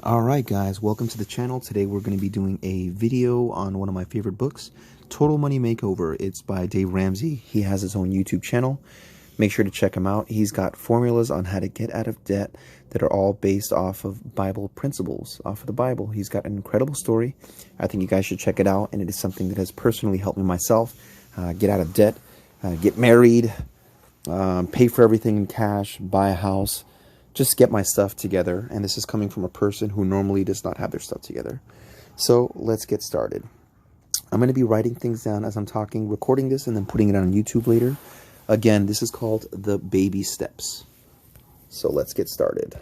Alright guys, welcome to the channel. Today we're going to be doing a video on one of my favorite books, Total Money Makeover. It's by Dave Ramsey. He has his own YouTube channel. Make sure to check him out. He's got formulas on how to get out of debt that are all based off of Bible principles, off of the Bible. He's got an incredible story. I think you guys should check it out, and it is something that has personally helped me myself get out of debt, get married, pay for everything in cash, buy a house, just get my stuff together. And this is coming from a person who normally does not have their stuff together. So let's get started. I'm going to be writing things down as I'm talking, recording this, and then putting it on YouTube later. Again, this is called the baby steps. So let's get started.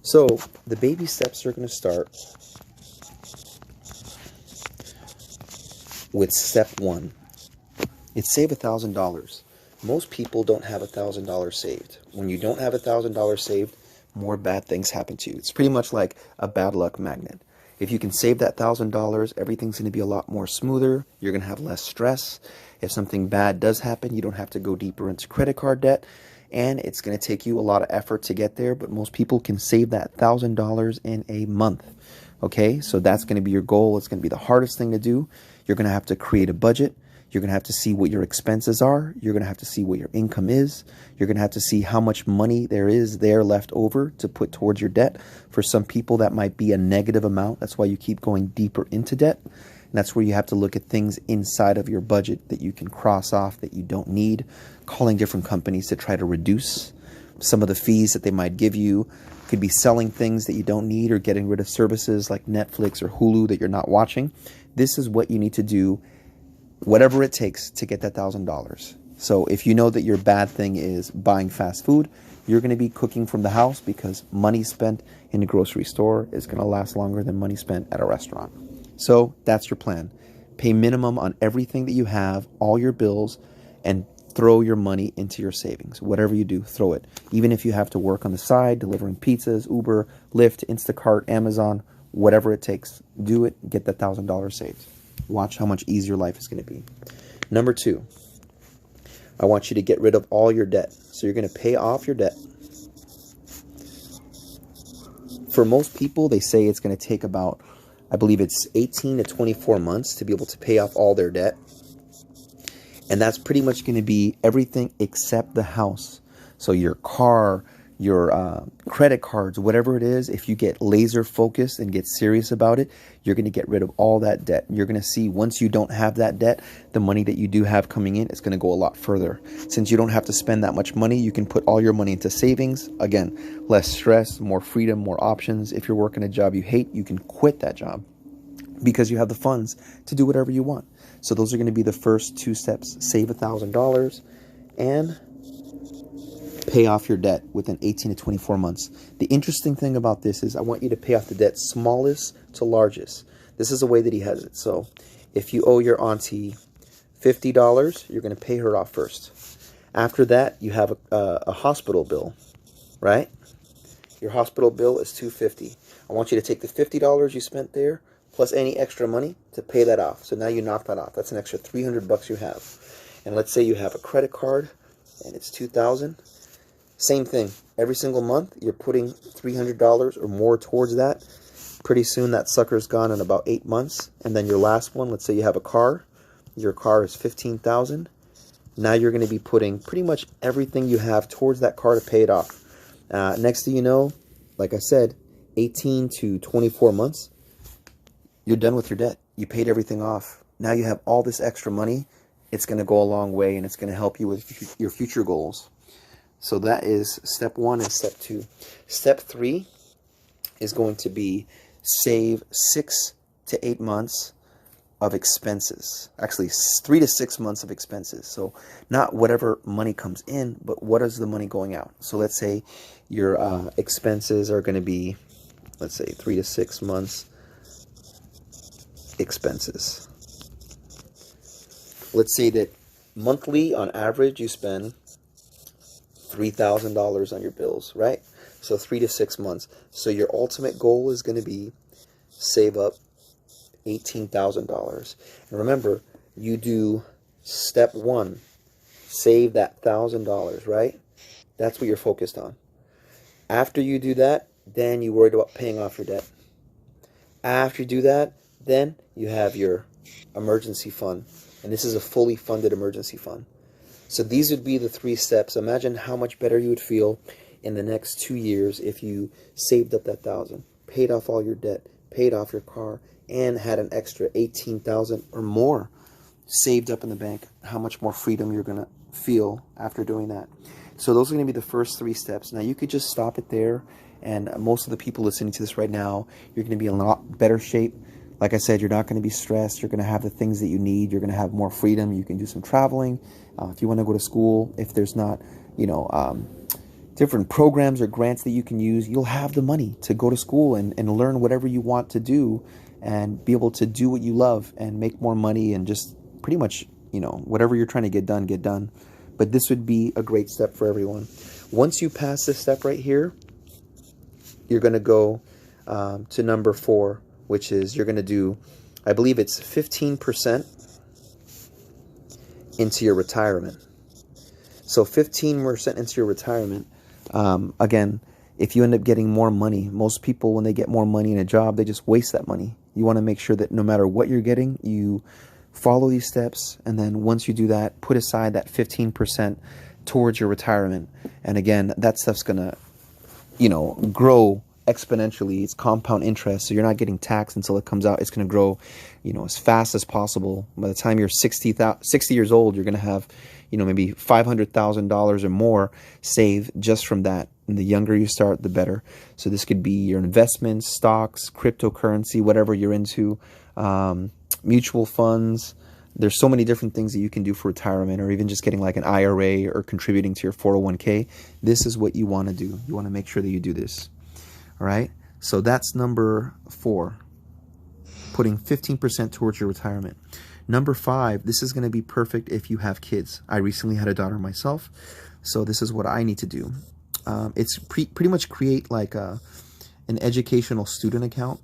So the baby steps are going to start with step 1. It's save $1,000. Most people don't have $1,000 saved. When you don't have $1,000 saved, more bad things happen to you. It's pretty much like a bad luck magnet. If you can save that $1,000, everything's going to be a lot more smoother. You're going to have less stress. If something bad does happen, you don't have to go deeper into credit card debt. And it's going to take you a lot of effort to get there. But most people can save that $1,000 in a month. Okay, so that's going to be your goal. It's going to be the hardest thing to do. You're going to have to create a budget. You're going to have to see what your expenses are. You're going to have to see what your income is. You're going to have to see how much money there is there left over to put towards your debt. For some people, that might be a negative amount. That's why you keep going deeper into debt. And that's where you have to look at things inside of your budget that you can cross off that you don't need. Calling different companies to try to reduce some of the fees that they might give you. Could be selling things that you don't need or getting rid of services like Netflix or Hulu that you're not watching. This is what you need to do, whatever it takes to get that $1,000. So if you know that your bad thing is buying fast food, you're going to be cooking from the house because money spent in a grocery store is going to last longer than money spent at a restaurant. So that's your plan. Pay minimum on everything that you have, all your bills, and throw your money into your savings. Whatever you do, throw it. Even if you have to work on the side, delivering pizzas, Uber, Lyft, Instacart, Amazon, whatever it takes, do it. Get that $1,000 saved. Watch how much easier life is going to be. Number 2, I want you to get rid of all your debt. So you're going to pay off your debt. For most people, they say it's going to take about, I believe it's 18 to 24 months to be able to pay off all their debt. And that's pretty much going to be everything except the house. So your car, your credit cards, whatever it is, if you get laser focused and get serious about it, you're going to get rid of all that debt. You're going to see once you don't have that debt, the money that you do have coming in is going to go a lot further. Since you don't have to spend that much money, you can put all your money into savings. Again, less stress, more freedom, more options. If you're working a job you hate, you can quit that job because you have the funds to do whatever you want. So those are going to be the first 2 steps. Save $1,000 and pay off your debt within 18 to 24 months. The interesting thing about this is I want you to pay off the debt smallest to largest. This is the way that he has it. So if you owe your auntie $50, you're going to pay her off first. After that, you have a hospital bill, right? Your hospital bill is $250. I want you to take the $50 you spent there plus any extra money to pay that off. So now you knock that off. That's an extra $300 you have. And let's say you have a credit card and it's $2,000. Same thing. Every single month, you're putting $300 or more towards that. Pretty soon, that sucker's gone in about 8 months. And then your last one, let's say you have a car. Your car is $15,000. Now you're going to be putting pretty much everything you have towards that car to pay it off. Next thing you know, like I said, 18 to 24 months, you're done with your debt. You paid everything off. Now you have all this extra money. It's going to go a long way, and it's going to help you with your future goals. So that is step 1 and step 2. Step 3 is going to be save 6 to 8 months of expenses. Actually, 3 to 6 months of expenses. So not whatever money comes in, but what is the money going out? So let's say your expenses are going to be, let's say 3 to 6 months expenses. Let's say that monthly, on average, you spend $3,000 on your bills, right? So 3 to 6 months. So your ultimate goal is going to be save up $18,000. And remember, you do step 1, save that $1,000, right? That's what you're focused on. After you do that, Then you worried about paying off your debt. After you do that, then you have your emergency fund. And this is a fully funded emergency fund. So these would be the 3 steps. Imagine how much better you would feel in the next 2 years if you saved up that $1,000, paid off all your debt, paid off your car, and had an extra $18,000 or more saved up in the bank. How much more freedom you're going to feel after doing that. So those are going to be the first 3 steps. Now you could just stop it there, and most of the people listening to this right now, you're going to be in a lot better shape. Like I said, you're not going to be stressed. You're going to have the things that you need. You're going to have more freedom. You can do some traveling. If you want to go to school, if there's not, different programs or grants that you can use, you'll have the money to go to school and learn whatever you want to do and be able to do what you love and make more money and just pretty much, whatever you're trying to get done. But this would be a great step for everyone. Once you pass this step right here, you're going to go to number 4, which is you're going to do, I believe it's 15% into your retirement. So 15% into your retirement. Again, if you end up getting more money, most people, when they get more money in a job, they just waste that money. You want to make sure that no matter what you're getting, you follow these steps. And then once you do that, put aside that 15% towards your retirement. And again, that stuff's going to, grow exponentially. It's compound interest, so you're not getting taxed until it comes out. It's going to grow, as fast as possible. By the time you're 60 years old, you're going to have, maybe $500,000 or more saved just from that. And the younger you start, the better. So this could be your investments, stocks, cryptocurrency, whatever you're into, mutual funds. There's so many different things that you can do for retirement, or even just getting like an IRA or contributing to your 401k. This is what you want to do. You want to make sure that you do this. All right, so that's number 4, putting 15% towards your retirement. Number 5, this is going to be perfect if you have kids. I recently had a daughter myself, so this is what I need to do. It's pretty much create like an educational student account,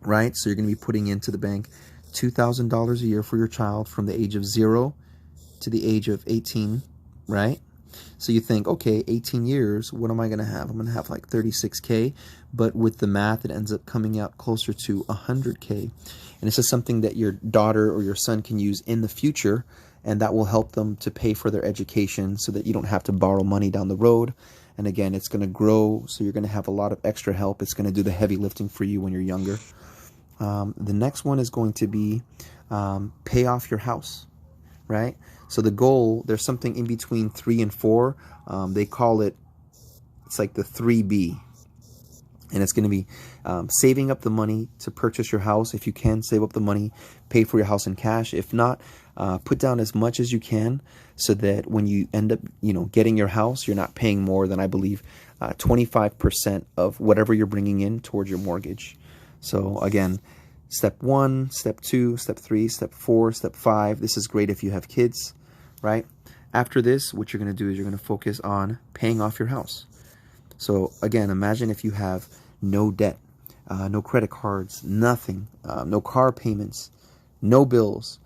right? So you're going to be putting into the bank $2,000 a year for your child from the age of 0 to the age of 18, right? So you think, okay, 18 years, what am I going to have? I'm going to have like 36K, but with the math, it ends up coming out closer to 100K. And this is something that your daughter or your son can use in the future, and that will help them to pay for their education so that you don't have to borrow money down the road. And again, it's going to grow, so you're going to have a lot of extra help. It's going to do the heavy lifting for you when you're younger. The next one is going to be pay off your house, right? So the goal, there's something in between 3 and 4. They call it, it's like the 3B. And it's going to be saving up the money to purchase your house. If you can, save up the money, pay for your house in cash. If not, put down as much as you can so that when you end up, getting your house, you're not paying more than, I believe, 25% of whatever you're bringing in towards your mortgage. So again, step 1, step 2, step 3, step 4, step 5. This is great if you have kids, right? After this, what you're going to do is you're going to focus on paying off your house. So again, imagine if you have no debt, no credit cards, nothing, no car payments, no bills.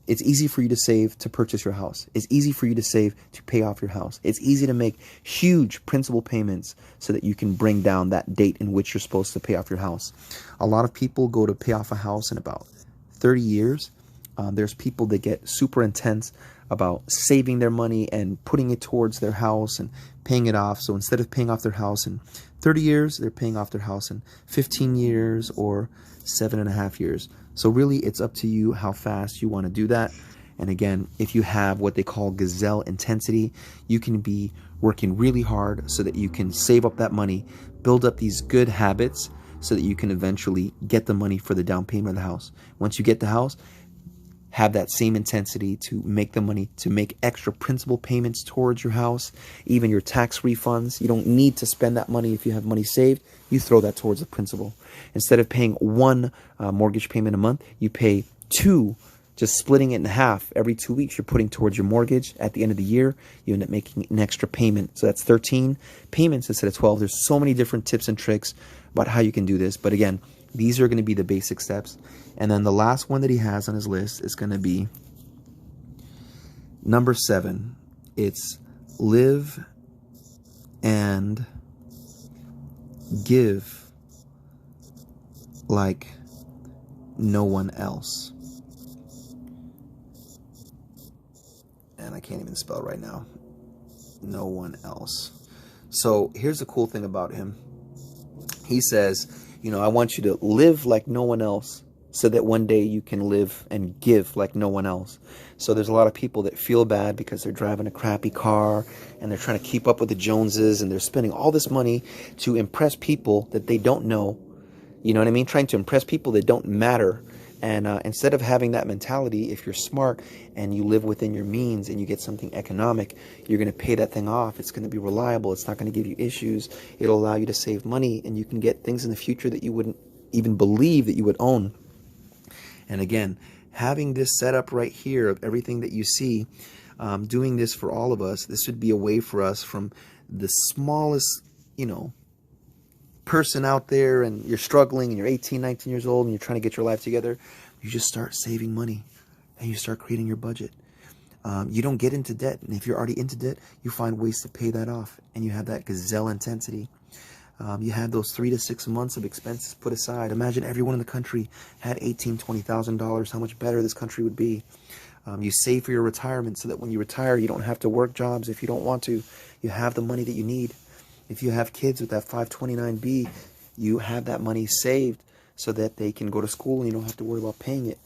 It's easy for you to save to purchase your house. It's easy for you to save to pay off your house. It's easy to make huge principal payments so that you can bring down that date in which you're supposed to pay off your house. A lot of people go to pay off a house in about 30 years. There's people that get super intense about saving their money and putting it towards their house and paying it off. So instead of paying off their house in 30 years, they're paying off their house in 15 years or 7.5 years. So really, it's up to you how fast you want to do that. And again, if you have what they call gazelle intensity, you can be working really hard so that you can save up that money, build up these good habits so that you can eventually get the money for the down payment of the house. Once you get the house, have that same intensity to make the money, to make extra principal payments towards your house, even your tax refunds. You don't need to spend that money if you have money saved. You throw that towards the principal. Instead of paying 1 mortgage payment a month, you pay 2, just splitting it in half. Every 2 weeks, you're putting towards your mortgage. At the end of the year, you end up making an extra payment. So that's 13 payments instead of 12. There's so many different tips and tricks about how you can do this. But again, these are going to be the basic steps. And then the last one that he has on his list is going to be number 7. It's live and give like no one else. And I can't even spell right now. No one else. So here's the cool thing about him. He says, you know, I want you to live like no one else so that one day you can live and give like no one else. So there's a lot of people that feel bad because they're driving a crappy car and they're trying to keep up with the Joneses, and they're spending all this money to impress people that they don't know. You know what I mean? Trying to impress people that don't matter. And instead of having that mentality, if you're smart and you live within your means and you get something economic, you're going to pay that thing off. It's going to be reliable. It's not going to give you issues. It'll allow you to save money, and you can get things in the future that you wouldn't even believe that you would own. And again, having this setup right here of everything that you see, doing this for all of us, this would be a way for us from the smallest, you know, person out there, and you're struggling and you're 18, 19 years old and you're trying to get your life together. You just start saving money and you start creating your budget. You don't get into debt. And if you're already into debt, you find ways to pay that off. And you have that gazelle intensity. You have those 3 to 6 months of expenses put aside. Imagine everyone in the country had $18,000, $20,000, how much better this country would be. You save for your retirement so that when you retire, you don't have to work jobs if you don't want to. You have the money that you need. If you have kids with that 529B, you have that money saved so that they can go to school and you don't have to worry about paying it.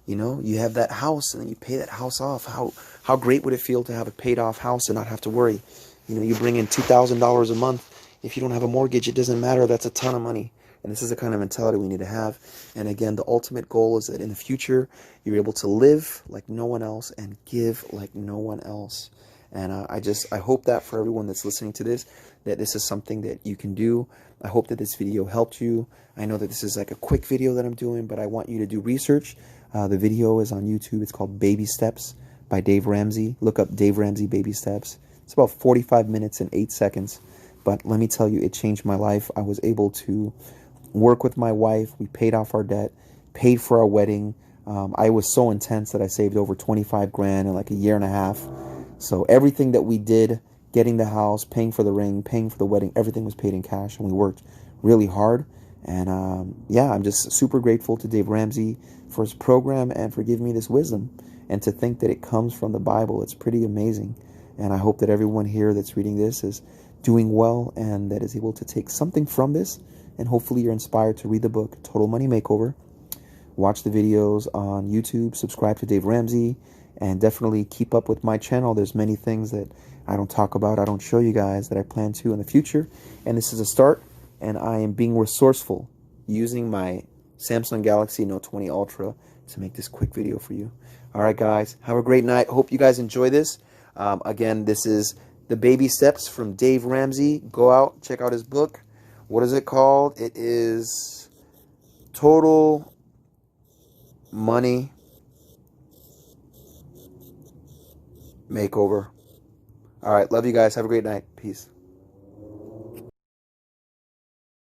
You know, you have that house and then you pay that house off. How great would it feel to have a paid off house and not have to worry? You know, you bring in $2,000 a month. If you don't have a mortgage, it doesn't matter. That's a ton of money. And this is the kind of mentality we need to have. And again, the ultimate goal is that in the future, you're able to live like no one else and give like no one else. And I hope that for everyone that's listening to this, that this is something that you can do. I hope that this video helped you. I know that this is like a quick video that I'm doing, but I want you to do research. The video is on YouTube. It's called Baby Steps by Dave Ramsey. Look up Dave Ramsey Baby Steps. It's about 45 minutes and 8 seconds. But let me tell you, it changed my life. I was able to work with my wife. We paid off our debt, paid for our wedding. I was so intense that I saved over 25 grand in like a year and a half. So everything that we did, getting the house, paying for the ring, paying for the wedding, everything was paid in cash, and we worked really hard. And yeah, I'm just super grateful to Dave Ramsey for his program and for giving me this wisdom. And to think that it comes from the Bible, it's pretty amazing. And I hope that everyone here that's reading this is doing well and that is able to take something from this. And hopefully you're inspired to read the book, Total Money Makeover. Watch the videos on YouTube, subscribe to Dave Ramsey, and definitely keep up with my channel. There's many things that I don't talk about, I don't show you guys, that I plan to in the future. And this is a start, and I am being resourceful using my Samsung Galaxy Note 20 Ultra to make this quick video for you. All right, guys, have a great night. Hope you guys enjoy this. Again, this is the Baby Steps from Dave Ramsey. Go out, check out his book. What is it called? It is Total Money Makeover. All right, love you guys. Have a great night. Peace.